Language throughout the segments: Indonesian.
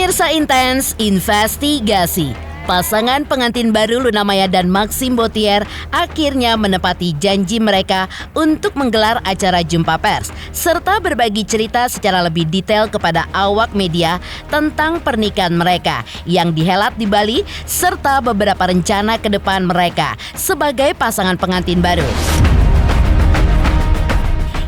Pemirsa Intens Investigasi. Pasangan pengantin baru Luna Maya dan Maxim Bottier akhirnya menepati janji mereka untuk menggelar acara jumpa pers serta berbagi cerita secara lebih detail kepada awak media tentang pernikahan mereka yang dihelat di Bali serta beberapa rencana ke depan mereka sebagai pasangan pengantin baru.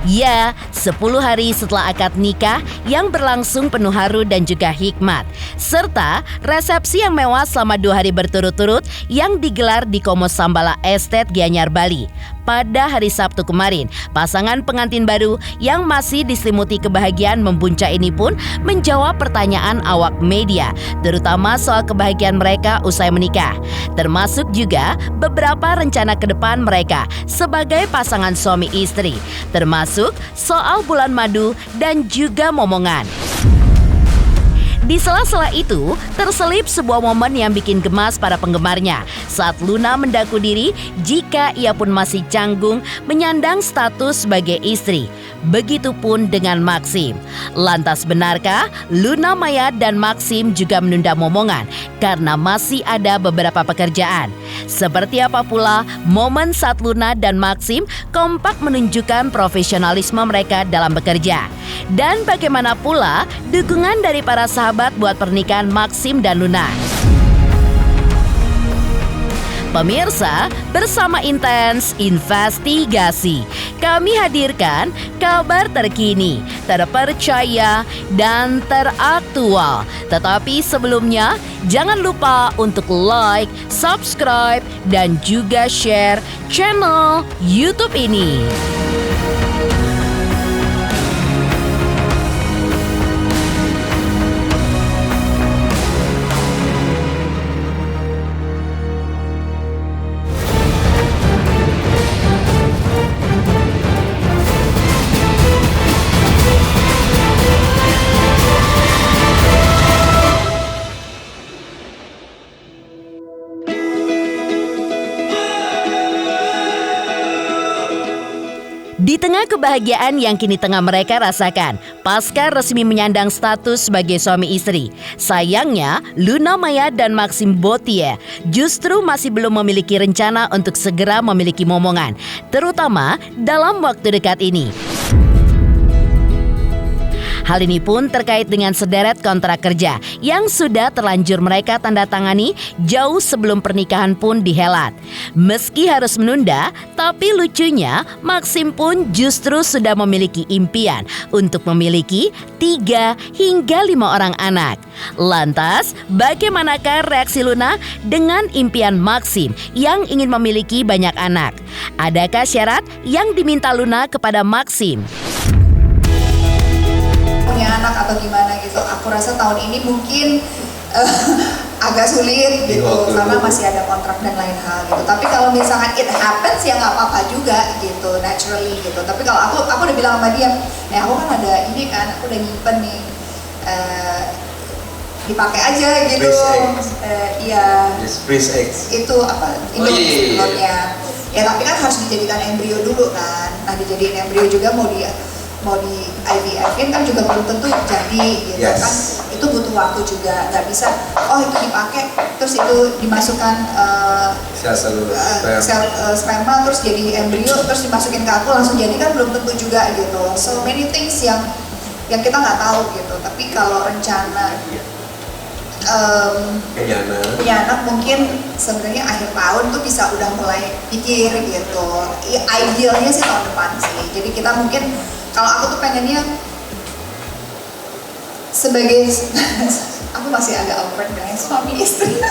Ya, 10 hari setelah akad nikah yang berlangsung penuh haru dan juga hikmat, serta resepsi yang mewah selama 2 hari berturut-turut yang digelar di Komo Sambala Estate Gianyar, Bali. Pada hari Sabtu kemarin, pasangan pengantin baru yang masih diselimuti kebahagiaan membuncah ini pun menjawab pertanyaan awak media, terutama soal kebahagiaan mereka usai menikah, termasuk juga beberapa rencana ke depan mereka sebagai pasangan suami istri, termasuk soal bulan madu dan juga momongan. Di sela-sela itu, terselip sebuah momen yang bikin gemas para penggemarnya saat Luna mendaku diri jika ia pun masih canggung menyandang status sebagai istri. Begitupun dengan Maxim. Lantas benarkah Luna Maya dan Maxim juga menunda momongan karena masih ada beberapa pekerjaan? Seperti apa pula momen saat Luna dan Maxim kompak menunjukkan profesionalisme mereka dalam bekerja? Dan bagaimana pula dukungan dari para sahabat buat pernikahan Maxim dan Luna? Pemirsa, bersama Intens Investigasi, kami hadirkan kabar terkini, terpercaya, dan teraktual. Tetapi sebelumnya, jangan lupa untuk like, subscribe, dan juga share channel YouTube ini. Di tengah kebahagiaan yang kini tengah mereka rasakan pasca resmi menyandang status sebagai suami istri, sayangnya Luna Maya dan Maxim Bottier justru masih belum memiliki rencana untuk segera memiliki momongan, terutama dalam waktu dekat ini. Hal ini pun terkait dengan sederet kontrak kerja yang sudah terlanjur mereka tanda tangani jauh sebelum pernikahan pun dihelat. Meski harus menunda, tapi lucunya Maxim pun justru sudah memiliki impian untuk memiliki 3 hingga 5 orang anak. Lantas, bagaimanakah reaksi Luna dengan impian Maxim yang ingin memiliki banyak anak? Adakah syarat yang diminta Luna kepada Maxim? Punya anak atau gimana gitu. Aku rasa tahun ini mungkin agak sulit gitu karena masih ada kontrak dan lain hal gitu. Tapi kalau misalkan it happens ya nggak apa-apa juga gitu, naturally gitu. Tapi kalau aku udah bilang sama dia, aku kan ada ini kan, aku udah nyimpen nih, dipakai aja gitu. Iya. Itu apa? Telurnya. Ya tapi kan harus dijadikan embrio dulu kan. Nah dijadiin embrio juga mau di IVF-in kan juga belum tentu jadi gitu kan, itu butuh waktu juga, nggak bisa itu dipakai terus itu dimasukkan sel sperma terus jadi embrio terus dimasukin ke aku langsung jadi, kan belum tentu juga gitu. So many things yang kita nggak tahu gitu. Tapi kalau rencana punya anak mungkin sebenarnya akhir tahun tuh bisa udah mulai pikir gitu. Idealnya sih tahun depan sih. Jadi kita mungkin, kalau aku tuh pengennya sebagai aku masih agak awkward dengan suami istri.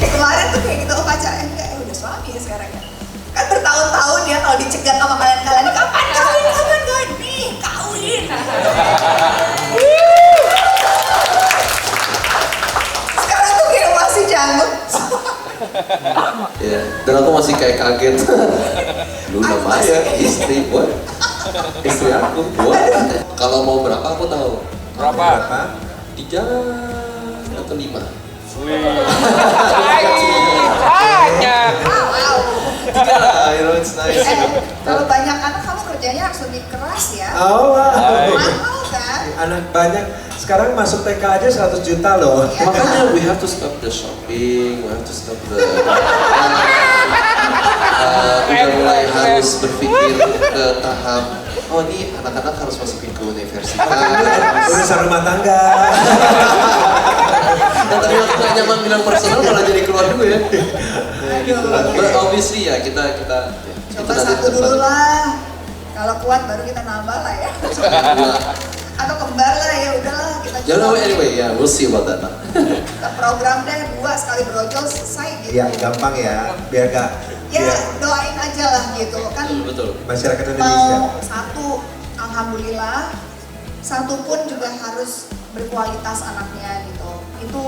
Kemarin tuh kayak gitu, pacarnya udah suami ya sekarang ya. Kan bertahun-tahun ya kalau dicegat sama kalian, kapan kawin nih, kawin. Sekarang tuh kayak masih janggut. Ya, dan aku masih kayak kaget. Luna Maya, istri, what? Istri aku, what? Kalau mau berapa aku tahu. Berapa? 3 atau 5. Wih, banyak. Wow. 3 lah, it's nice. Kalau banyak anak kamu kerjanya harus lebih keras ya. Oh, wow. Mahal kan? Anak banyak. Sekarang masuk TK aja 100 juta loh. Iya. Makanya we have to stop the shopping, we have to stop the udah mulai harus berpikir ke tahap oh ini anak-anak harus masukin ke universitas. Urusan rumah tangga. Dan tadi waktu gak nyaman bilang personal malah jadi keluar dulu ya. But obviously ya kita Coba satu dulu lah. Kalau kuat baru kita nambah lah ya. Atau kembar lah ya udahlah kita Ya no, anyway, yeah, we'll see about that. Kita program deh 2 sekali brojol selesai gitu. Ya gampang ya, biar gak Ya doain aja lah gitu kan. Betul. masyarakat Indonesia. Mau satu, alhamdulillah. Satu pun juga harus berkualitas anaknya gitu. Itu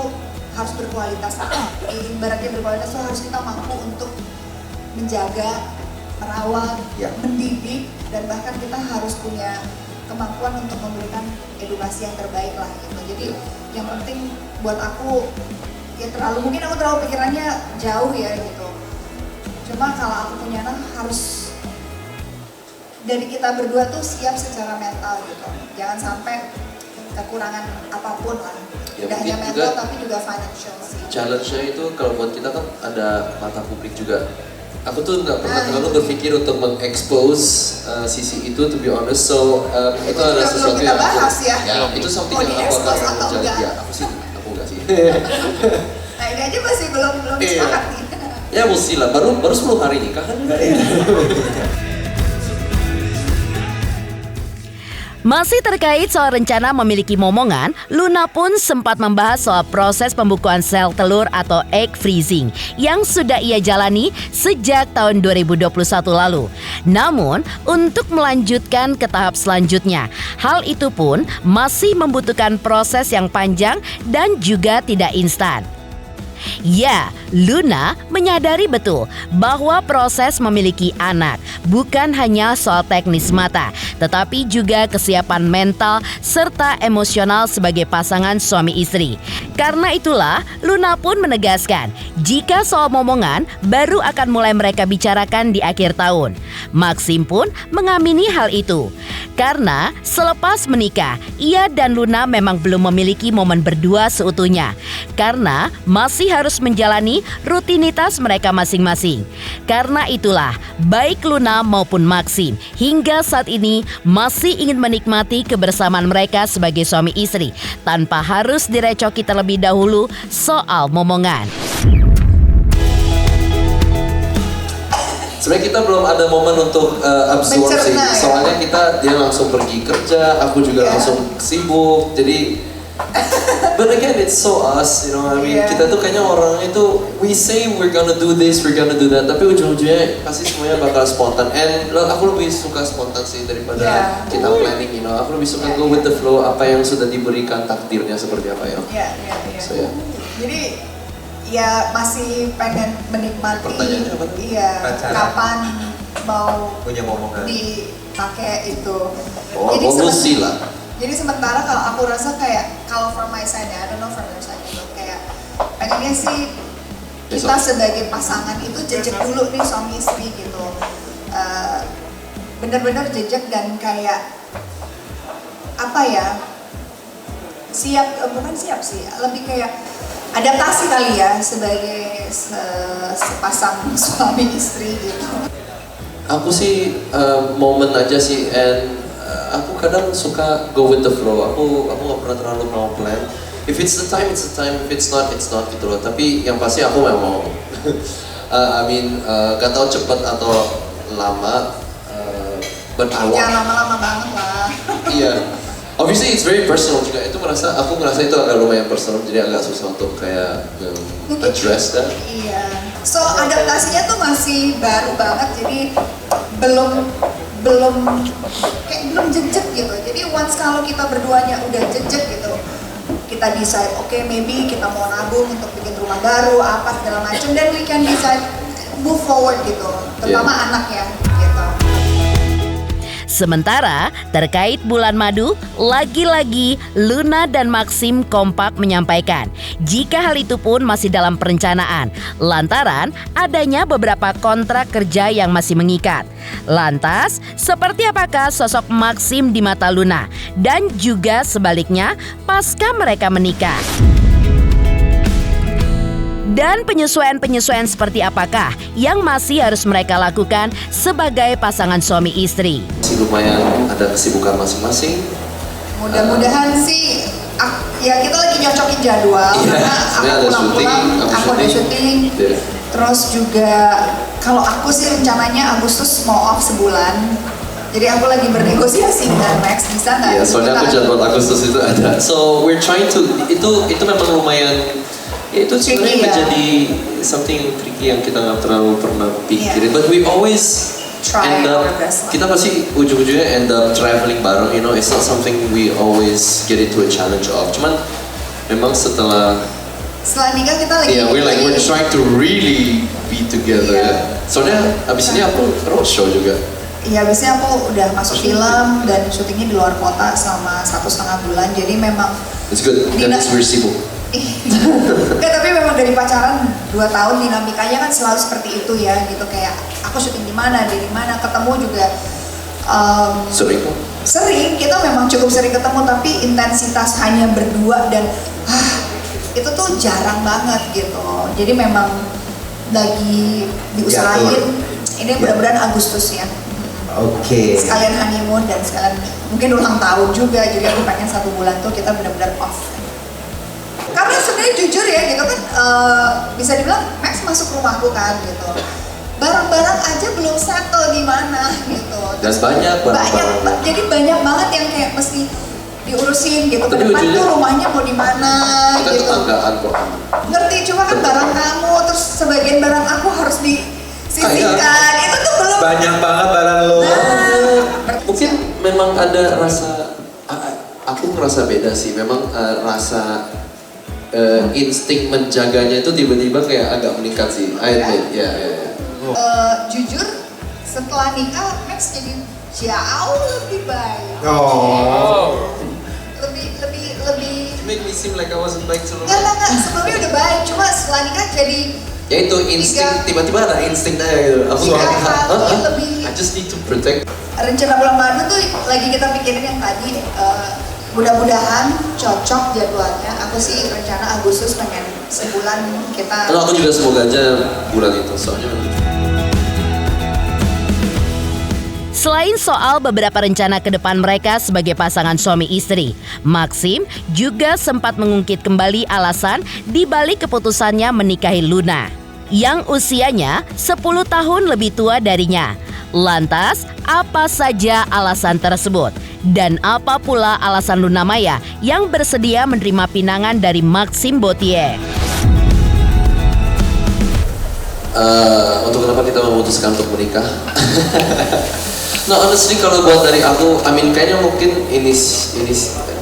harus berkualitas. Ibaratnya berkualitas itu harus kita mampu untuk menjaga, merawat, mendidik, dan bahkan kita harus punya kemampuan untuk memberikan edukasi yang terbaik lah gitu. Jadi yang penting buat aku ya mungkin aku terlalu pikirannya jauh ya gitu. Cuma kalau aku punya anak harus dari kita berdua tuh siap secara mental gitu. Jangan sampai kekurangan apapun lah. Ya, Tidak hanya mungkin mental juga tapi juga financial sih. Challenge-nya itu kalau buat kita kan ada mata publik juga. Aku tuh nggak pernah terlalu berpikir untuk mengekspos sisi itu, to be honest. So itu ada sesuatu yang bahas ya. Itu something Mau yang aku di-expose akan atau menjadi. enggak? Ya, aku enggak sih. Nah ini aja masih belum sepakat nih. Ya mesti lah, baru 10 hari nikah kan. Masih terkait soal rencana memiliki momongan, Luna pun sempat membahas soal proses pembukuan sel telur atau egg freezing yang sudah ia jalani sejak tahun 2021 lalu. Namun, untuk melanjutkan ke tahap selanjutnya, hal itu pun masih membutuhkan proses yang panjang dan juga tidak instan. Ya, Luna menyadari betul bahwa proses memiliki anak bukan hanya soal teknis mata, tetapi juga kesiapan mental serta emosional sebagai pasangan suami istri. Karena itulah, Luna pun menegaskan jika soal momongan baru akan mulai mereka bicarakan di akhir tahun. Maxim pun mengamini hal itu. Karena selepas menikah, ia dan Luna memang belum memiliki momen berdua seutuhnya. Karena masih harus menjalani rutinitas mereka masing-masing. Karena itulah, baik Luna maupun Maxim hingga saat ini masih ingin menikmati kebersamaan mereka sebagai suami istri tanpa harus direcoki terlebih dahulu soal momongan. Sebenarnya kita belum ada momen untuk absorb sih. Mencerna, ya? Soalnya dia langsung pergi kerja, aku juga langsung sibuk. Jadi but again, it's so us, you know what I mean? Kita tuh kayaknya orang itu, we say we're gonna do this, we're gonna do that, tapi ujung-ujungnya pasti semuanya bakal spontan. And aku lebih suka spontan sih daripada kita planning, you know. Aku lebih suka go with the flow, apa yang sudah diberikan takdirnya seperti apa ya. So, yeah. Jadi ya masih pengen menikmati. Pertanyaannya apa? Iya. Kapan mau Punya momongan. dipakai itu. Oh, bonus sih lah. Jadi sementara kalau aku rasa kayak kalau from my side ya, I don't know from your side gitu, kayak pengennya sih kita sebagai pasangan itu jejak dulu nih suami istri gitu, bener-bener jejak dan kayak apa ya, bukan siap sih, lebih kayak adaptasi kali ya sebagai sepasang suami istri gitu. Aku sih momen aja sih, and aku kadang suka go with the flow. Aku nggak pernah terlalu mau plan. If it's the time, it's the time. If it's not gitu loh. Tapi yang pasti aku memang mau. Gak tahu cepat atau lama. But I want. Jangan lama-lama banget lah. Iya. Obviously it's very personal juga. Aku ngerasa itu agak lumayan personal. Jadi agak susah untuk kayak address that. Iya. So adaptasinya tuh masih baru banget. Jadi belum jejak gitu. Jadi once kalau kita berduanya udah jejak gitu, kita decide okay, maybe kita mau nabung untuk bikin rumah baru apa segala macam, dan we can decide move forward gitu, terutama anak ya gitu. Sementara terkait bulan madu, lagi-lagi Luna dan Maxim kompak menyampaikan jika hal itu pun masih dalam perencanaan lantaran adanya beberapa kontrak kerja yang masih mengikat. Lantas, seperti apakah sosok Maxim di mata Luna dan juga sebaliknya pasca mereka menikah? Dan penyesuaian-penyesuaian seperti apakah yang masih harus mereka lakukan sebagai pasangan suami istri? Lumayan ada kesibukan masing-masing. Mudah-mudahan sih, ya kita lagi nyocokin jadwal. Iya, karena aku pulang-pulang, aku ada syuting. Yeah. Terus juga kalau aku sih rencananya Agustus mau off sebulan. Jadi aku lagi bernegosiasi dengan Max, bisa nggak? Iya, soalnya aku jadwal Agustus itu ada. So we're trying to, itu memang lumayan. Ya, itu sebenarnya menjadi something tricky yang kita nggak terlalu pernah pikirin. But we always end up, kita pasti ujung-ujungnya end up traveling bareng. You know, it's not something we always get into a challenge of. Cuman memang setelah nikah kita lagi. Yeah, we're trying to really be together. Yeah. Soalnya abis ini aku roadshow juga. Iya, biasanya aku udah masuk film dan syutingnya di luar kota selama 1,5 bulan. Jadi memang It's good. That is very sibuk. Enggak, tapi memang dari pacaran 2 tahun dinamikanya kan selalu seperti itu ya, gitu kayak aku syuting di mana, di mana, ketemu juga sering, kita memang cukup sering ketemu, tapi intensitas hanya berdua dan itu tuh jarang banget gitu. Jadi memang lagi diusahain ini mudah-mudahan Agustus ya. Oke. Sekalian honeymoon dan sekalian mungkin ulang tahun juga, jadi aku pengen 1 bulan tuh kita benar-benar off. Karena sebenarnya jujur ya gitu kan, bisa dibilang Max masuk rumahku kan gitu, barang-barang aja belum settle di mana gitu. Dan banyak barang-barang. Jadi banyak banget yang kayak mesti diurusin gitu. Ke Tapi depan tuh rumahnya mau di mana kita gitu. tetanggaan kok. Ngerti, cuma kan barang kamu terus sebagian barang aku harus disisihkan. Itu tuh belum. Banyak banget barang lo. Mungkin memang ada rasa, aku ngerasa beda sih. Memang rasa insting menjaganya itu tiba-tiba kayak agak meningkat sih. I admit, ya. Jujur, setelah nikah Max jadi jauh lebih baik. Oh. Lebih. Make me seem like I wasn't baik sebelumnya. Enggak, sebelumnya udah baik, cuma setelah nikah jadi. Ya itu insting, tiba-tiba ada insting aja gitu. Aku lebih. I just need to protect. Rencana bulan madu tuh lagi kita pikirin yang tadi. Mudah-mudahan cocok jadwalnya. Aku sih rencana Agustus pengen sebulan kita. Kalau aku juga semoga aja bulan itu, soalnya. Selain soal beberapa rencana ke depan mereka sebagai pasangan suami istri, Maxim juga sempat mengungkit kembali alasan di balik keputusannya menikahi Luna yang usianya 10 tahun lebih tua darinya. Lantas, apa saja alasan tersebut? Dan apa pula alasan Luna Maya yang bersedia menerima pinangan dari Maxim Bottier? Untuk kenapa kita memutuskan untuk menikah? Nah, honestly kalau buat dari aku, kayaknya mungkin ini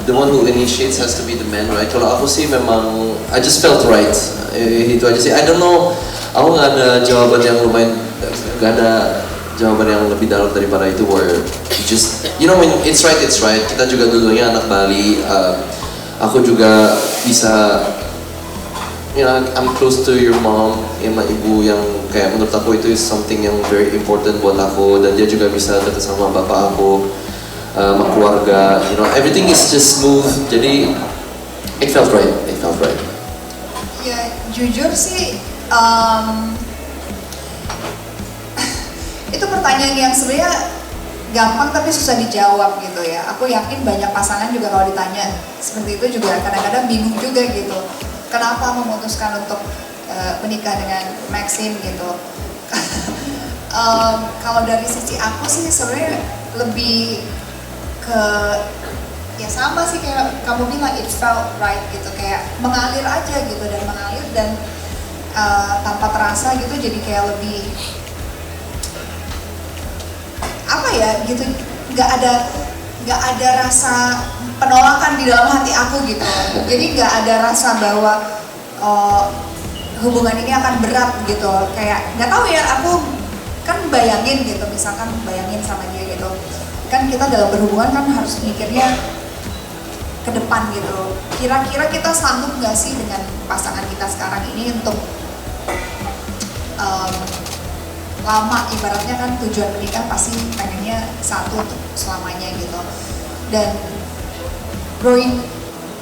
the one who initiates has to be the man, right? Kalau aku sih memang I just felt right. Itu aja sih. I don't know. Aku nggak ada jawaban yang lumayan, nggak ada jawaban yang lebih dalam daripada itu. Where just when it's right, it's right. Kita juga dulunya anak Bali. Aku juga bisa. I'm close to your mom, sama ibu yang kayak menurut aku itu is something yang very important buat aku, dan dia juga bisa dekat sama bapak aku, sama keluarga. Everything is just smooth. Jadi it felt right. Ya jujur sih, itu pertanyaan yang sebenarnya gampang tapi susah dijawab gitu ya. Aku yakin banyak pasangan juga kalau ditanya seperti itu juga kadang-kadang bingung juga gitu. Kenapa memutuskan untuk menikah dengan Maxim gitu? Kalau dari sisi aku sih sebenarnya lebih ke ya sama sih kayak kamu bilang, it felt right gitu, kayak mengalir aja gitu, dan mengalir dan tanpa terasa gitu, jadi kayak lebih apa ya gitu, nggak ada rasa penolakan di dalam hati aku gitu. Jadi nggak ada rasa bahwa hubungan ini akan berat gitu. Kayak nggak tahu ya, aku kan bayangin gitu, misalkan bayangin sama dia gitu, kan kita dalam berhubungan kan harus mikirnya ke depan gitu. Kira-kira kita sanggup nggak sih dengan pasangan kita sekarang ini untuk lama, ibaratnya kan tujuan menikah pasti pengennya satu untuk selamanya gitu. Dan growing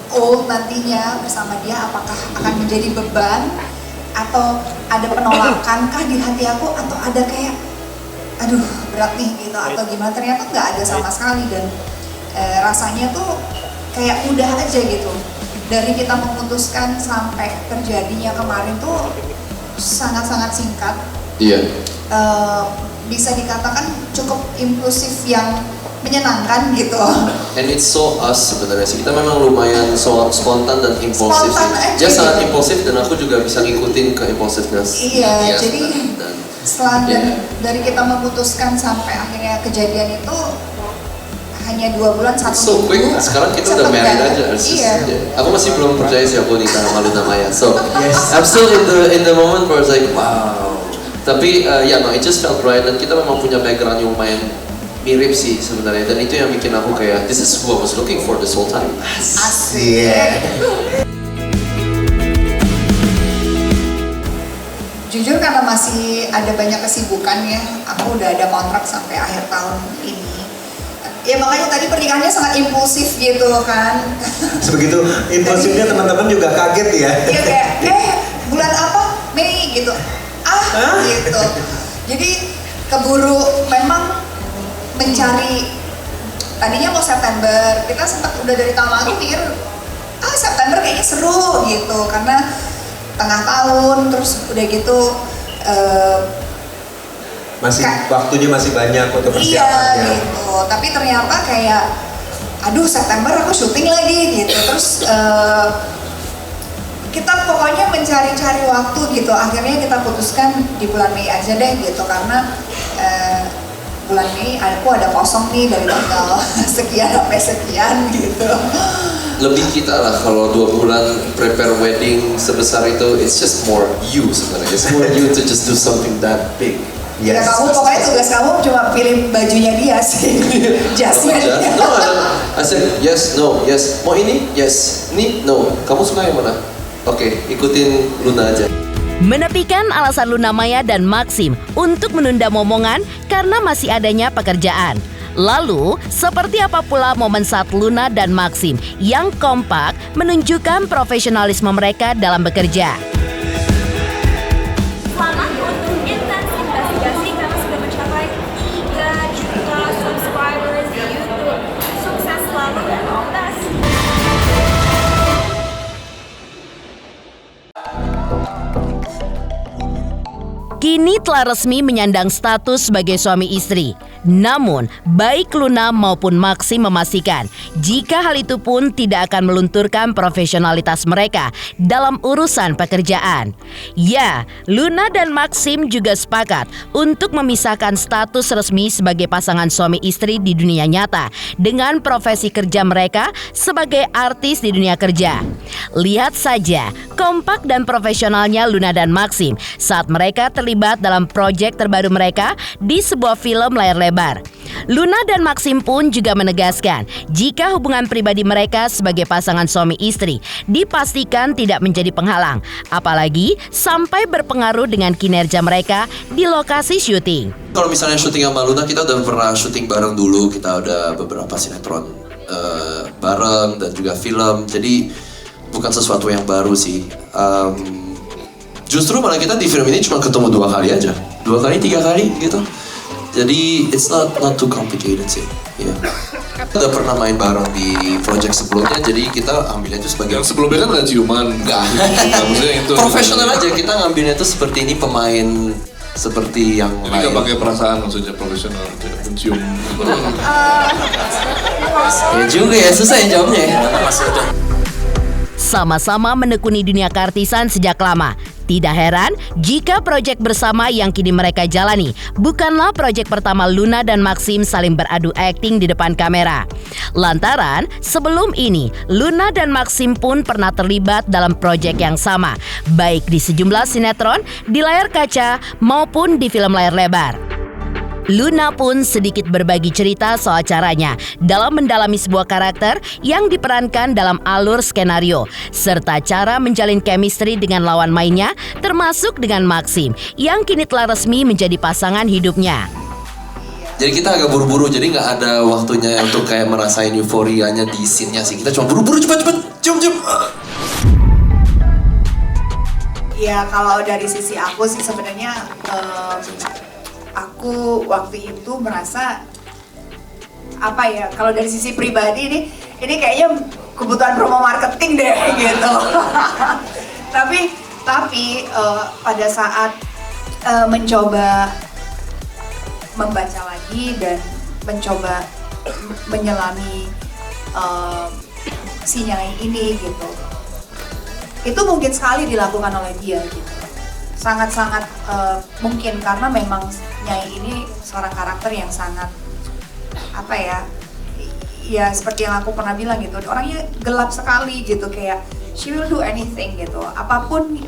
old nantinya bersama dia apakah akan menjadi beban atau ada penolakan kah di hati aku, atau ada kayak aduh berat nih gitu atau gimana. Ternyata nggak ada sama sekali, dan rasanya tuh kayak mudah aja gitu. Dari kita memutuskan sampai terjadinya kemarin tuh sangat-sangat singkat. Iya. Bisa dikatakan cukup impulsif yang menyenangkan gitu. And it's so us sebenarnya sih. Kita memang lumayan spontan dan impulsif. Spontan aja Dia sangat gitu. impulsif dan aku juga bisa ngikutin ke impulsiveness. Iya, jadi dan setelah iya. dari kita memutuskan sampai akhirnya kejadian itu hanya 2 bulan, 1 So quick, minggu. sekarang kita udah cepet married banget. aja. It's just- Iya. yeah. Aku masih belum percaya sih aku nikah sama Luna Maya. So Yes. I'm still in the moment where it's like wow. Tapi no, it just felt right, dan kita memang punya background yang lumayan mirip sih sebenarnya, dan itu yang bikin aku kayak this is who I was looking for this whole time. Asik. Jujur karena masih ada banyak kesibukan ya, aku udah ada kontrak sampai akhir tahun ini. Ya makanya tadi pernikahannya sangat impulsif gitu kan. Sebegitu impulsifnya teman-teman juga kaget ya. Iya kayak bulan apa? Mei gitu. Gitu. Jadi keburu memang mencari, tadinya mau September, kita sempat udah dari tahun lalu mikir September kayaknya seru gitu karena tengah tahun, terus udah gitu Waktunya masih banyak untuk iya persiapannya. gitu. Tapi ternyata kayak aduh September aku syuting lagi gitu. Terus kita pokoknya mencari-cari waktu gitu. Akhirnya kita putuskan di bulan Mei aja deh gitu, karena bulan Mei aku ada kosong nih dari tanggal sekian sampai sekian gitu. Lebih kita lah kalau 2 bulan prepare wedding sebesar itu, it's just more you sebenarnya. It's more you to just do something that big. Ya kamu pokoknya tugas kamu cuma pilih bajunya dia sih, jasnya dia. No, I said yes, no, yes. Mau ini? Yes. Ini? No. Kamu suka yang mana? Oke, ikutin Luna aja. Menepikan alasan Luna Maya dan Maxim untuk menunda momongan karena masih adanya pekerjaan. Lalu, seperti apa pula momen saat Luna dan Maxim yang kompak menunjukkan profesionalisme mereka dalam bekerja? Selamat untuk intens investigasi karena sudah mencapai 3 juta subscribers di YouTube. Sukses selalu dan all the best. Kini telah resmi menyandang status sebagai suami istri. Namun, baik Luna maupun Maxim memastikan jika hal itu pun tidak akan melunturkan profesionalitas mereka dalam urusan pekerjaan. Ya, Luna dan Maxim juga sepakat untuk memisahkan status resmi sebagai pasangan suami istri di dunia nyata dengan profesi kerja mereka sebagai artis di dunia kerja. Lihat saja kompak dan profesionalnya Luna dan Maxim saat mereka terlibat dalam proyek terbaru mereka di sebuah film layar lebar. Luna dan Maxim pun juga menegaskan jika hubungan pribadi mereka sebagai pasangan suami istri dipastikan tidak menjadi penghalang, apalagi sampai berpengaruh dengan kinerja mereka di lokasi syuting. Kalau misalnya syuting sama Luna, kita udah pernah syuting bareng dulu. Kita udah beberapa sinetron bareng dan juga film. Jadi bukan sesuatu yang baru sih. Justru malah kita di film ini cuma ketemu 2 kali aja, 2 kali 3 kali gitu. Jadi it's not too complicated sih. Yeah. Kita udah pernah main bareng di project sebelumnya, jadi kita ambilnya itu sebagai Yang sebelumnya kan nggak ciuman. Enggak. Maksudnya itu Profesional aja, kita ngambilnya itu seperti ini pemain seperti yang Ini lain. nggak pakai perasaan, maksudnya profesional, tidak mencium. Ya juga ya, susah ya jawabnya ya. Sama-sama menekuni dunia keartisan sejak lama. Tidak heran jika proyek bersama yang kini mereka jalani bukanlah proyek pertama Luna dan Maxim saling beradu akting di depan kamera. Lantaran sebelum ini Luna dan Maxim pun pernah terlibat dalam proyek yang sama, baik di sejumlah sinetron, di layar kaca maupun di film layar lebar. Luna pun sedikit berbagi cerita soal caranya dalam mendalami sebuah karakter yang diperankan dalam alur skenario, serta cara menjalin chemistry dengan lawan mainnya, termasuk dengan Maxim, yang kini telah resmi menjadi pasangan hidupnya. Jadi kita agak buru-buru, jadi nggak ada waktunya untuk kayak merasain euforianya di scene-nya sih. Kita cuma buru-buru, cepet-cepet, cium. Ya kalau dari sisi aku sih sebenarnya aku waktu itu merasa apa ya, kalau dari sisi pribadi ini kayaknya kebutuhan promo marketing deh gitu. tapi pada saat mencoba membaca lagi dan mencoba menyelami si Nyai ini gitu, itu mungkin sekali dilakukan oleh dia gitu. Sangat-sangat mungkin, karena memang Nyai ini seorang karakter yang sangat apa ya seperti yang aku pernah bilang gitu, orangnya gelap sekali gitu, kayak she will do anything gitu, apapun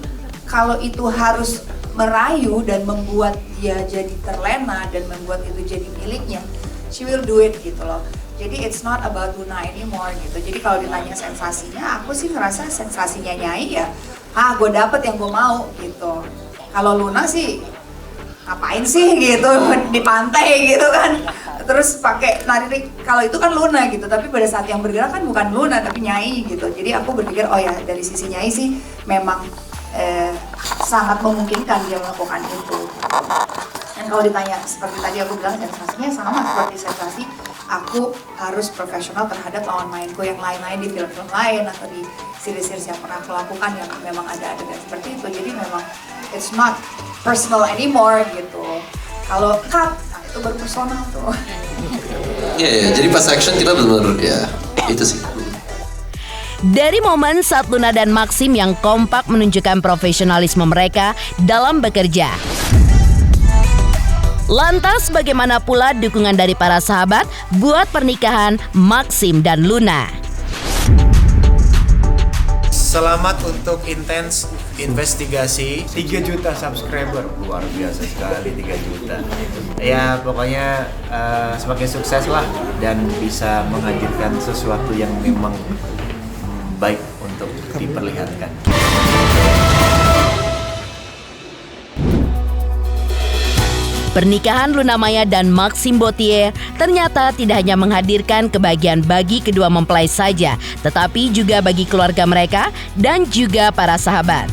kalau itu harus merayu dan membuat dia jadi terlena dan membuat itu jadi miliknya, she will do it gitu loh. Jadi it's not about Luna anymore gitu. Jadi kalau ditanya sensasinya, aku sih ngerasa sensasinya Nyai ya, gue dapet yang gue mau gitu. Kalau Luna sih ngapain sih gitu di pantai gitu kan, terus pakai narik, kalau itu kan Luna gitu, tapi pada saat yang bergerak kan bukan Luna tapi Nyai gitu. Jadi aku berpikir oh ya dari sisi Nyai sih memang sangat memungkinkan dia melakukan itu. Dan kalau ditanya seperti tadi aku bilang, sensasinya sama seperti sensasi aku harus profesional terhadap lawan mainku yang lain-lain di film-film lain atau di series-series yang pernah aku lakukan yang memang ada adegan seperti itu. Jadi memang it's not personal anymore gitu. Kalau cut, nah itu baru personal tuh. Iya, jadi pas action kita benar-benar ya itu sih. Dari momen saat Luna dan Maxim yang kompak menunjukkan profesionalisme mereka dalam bekerja. Lantas bagaimana pula dukungan dari para sahabat buat pernikahan Maxim dan Luna? Selamat untuk Intens Investigasi. 3 juta subscriber, Luar biasa sekali 3 juta. Ya pokoknya semakin sukses lah dan bisa menghadirkan sesuatu yang memang baik untuk diperlihatkan. Pernikahan Luna Maya dan Maxim Bottier ternyata tidak hanya menghadirkan kebahagiaan bagi kedua mempelai saja, tetapi juga bagi keluarga mereka dan juga para sahabat.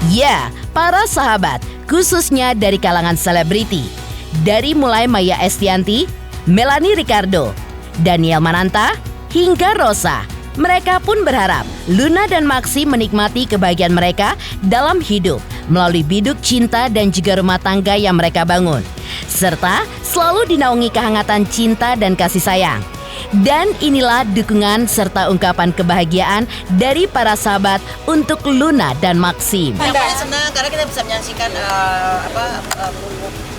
Ya, para sahabat, khususnya dari kalangan selebriti. Dari mulai Maya Estianty, Melanie Ricardo, Daniel Mananta, hingga Rosa. Mereka pun berharap Luna dan Maxim menikmati kebahagiaan mereka dalam hidup melalui biduk cinta dan juga rumah tangga yang mereka bangun, serta selalu dinaungi kehangatan cinta dan kasih sayang. Dan inilah dukungan serta ungkapan kebahagiaan dari para sahabat untuk Luna dan Maxim. Yang paling senang karena kita bisa menyaksikan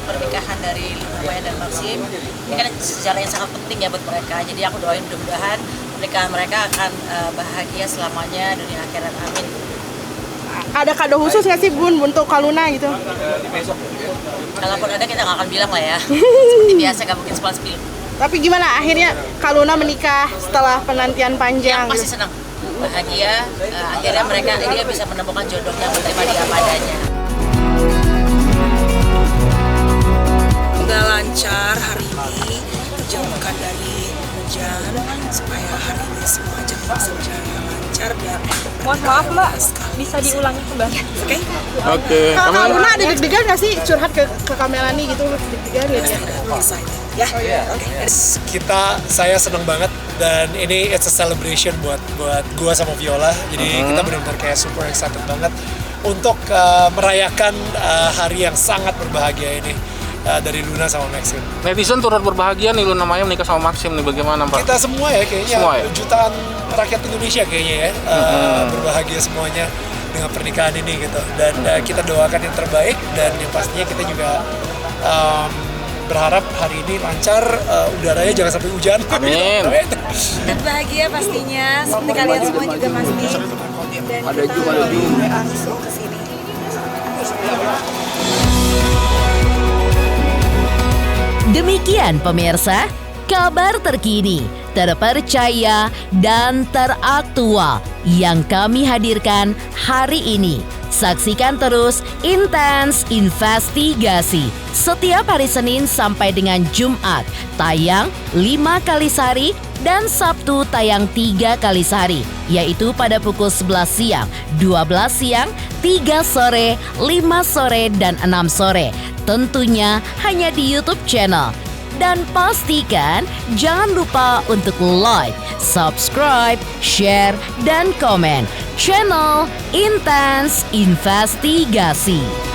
pernikahan dari Luna Maya dan Maxim. Ini kan sejarah yang sangat penting ya buat mereka. Jadi aku doain mudah-mudahan pernikahan mereka akan bahagia selamanya dunia akhirat, amin. Ada kado khusus nggak sih Bun untuk Kak Luna gitu? Kalaupun ada kita nggak akan bilang lah ya. Seperti biasa nggak mungkin spill. Tapi gimana akhirnya Kak Luna menikah setelah penantian panjang? Yang pasti senang, bahagia. Akhirnya dia bisa menemukan jodohnya, menerima dia apa adanya. Semoga lancar hari ini, dijauhkan dari hujan supaya hari ini semua jadi bisa berjalan lancar dan Mohon maaf Mbak, bisa diulangi kembali. Oke. Kak Luna ada deg-degan nggak sih curhat ke Kak Melanie gitu, deg-degan ya? Saya seneng banget dan ini it's a celebration buat gua sama Viola. Jadi kita benar-benar kayak super excited banget untuk merayakan hari yang sangat berbahagia ini. Dari Luna sama Maxim. Netizen turut berbahagia nih Luna Maya menikah sama Maxim nih, bagaimana Pak? Kita semua ya kayaknya, semua ya? Jutaan rakyat Indonesia kayaknya ya berbahagia semuanya dengan pernikahan ini gitu. Dan kita doakan yang terbaik dan yang pastinya kita juga berharap hari ini lancar, udaranya jangan sampai hujan. Amin. Dan bahagia pastinya, seperti kalian semua juga pasti. Dan kita langsung ke sini. Demikian pemirsa, kabar terkini, terpercaya, dan teraktual yang kami hadirkan hari ini. Saksikan terus Intens Investigasi setiap hari Senin sampai dengan Jumat, tayang 5 kali sehari dan Sabtu tayang 3 kali sehari, yaitu pada pukul 11 siang, 12 siang, 3 sore, 5 sore, dan 6 sore. Tentunya hanya di YouTube channel. Dan pastikan jangan lupa untuk like, subscribe, share, dan komen channel Intens Investigasi.